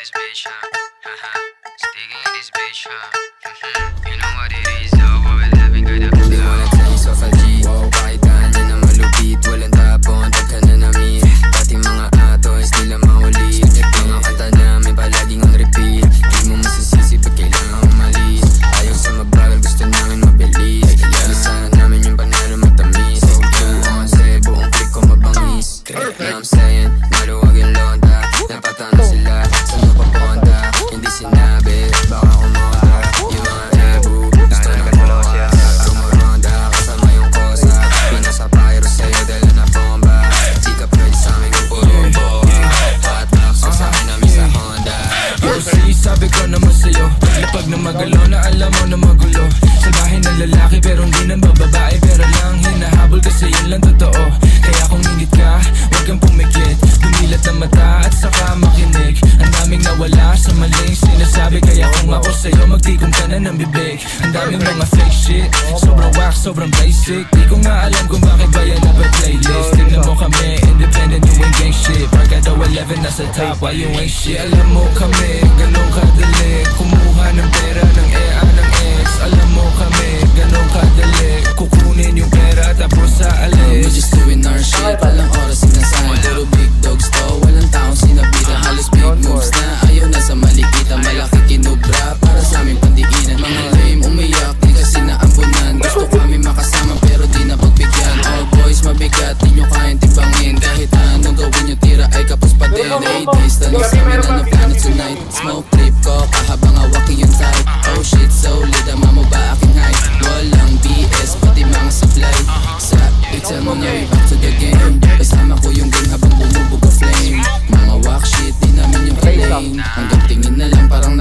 This bitch, huh? Haha. Sticking in this bitch, huh? You know what it is, though. What we're living, good up They wanna taste of a G. Wow, kahit daan na malupit. Walang tapon, tagka na namin. Dating mga atoys, nila mahuli. Mga kanta namin palaging on repeat. Di mo masisisi pag kailangan umalis. Ayaw sa mabagal, gusto namin mabilis. Kaya sana namin yung panalo matamis. Buong konse, buong click ko mabangis. Now I'm saying, maluwag yung londa. Napatano sila, saan mo papunta? Hindi sinabi, baka kumonta. Yung mga ebu, gusto na kumonta. Tumuronda, kasama yung kosa. Pinasa pyro sa'yo, dala na bomba. Di ka pwede sa'min kung puro boa. Hot box, sa akin namin sa Honda. Yo, see, sabi ko naman sa'yo lapag na magalaw na alam mo na magulo. Salbahin na lalaki pero hindi na bababae. Pero lang hinahabol kasi yun lang totoo. Kaya kung ingit ka, huwag kang pumikit. Dumilat na mata at saka makinig. Ang daming nawala sa maling sinasabi. Kaya kung ako sa'yo, magtikom ka na ng bibig. Ang daming mga fake shit, sobrang wax, sobrang basic. Di ko nga alam kung bakit ba yan na playlist. Tignan mo kami, independent, you ain't gang shit. Barkada 11 nasa top, why you ain't shit? Alam mo kami, ganun kadali. Kumuha ng pera ng EA ng ex. Alam mo kami, ganun kadali. Kukunin yung pera tapos sa We alis. just doing our shit, walang oras sinasahin. Puro big dogs to, walang taong sinabitan. Halos big moves na, ayaw na sa malikitan. Malaki kinubra, para sa aming pandiinan. Mga lame umiyak, di kasi naambunan. Gusto kami makasama pero di na pagbigyan. All boys mabigat, di nyo kayang timbangin. Kahit anong gawin nyo, tira ay kapos pa din. Ladies, tanong sa amin ano plano tonight. Smoke trip ko, kahabang hawaki yung type. Oh shit, solid, ama mo ba aking height? Walang BS, pati mga supply. Sa pizza mo na back to the game. Kasama ko yung gang habang bumubog ka flame. Mga walk shit, di namin yung claim. Hanggang tingin na lang parang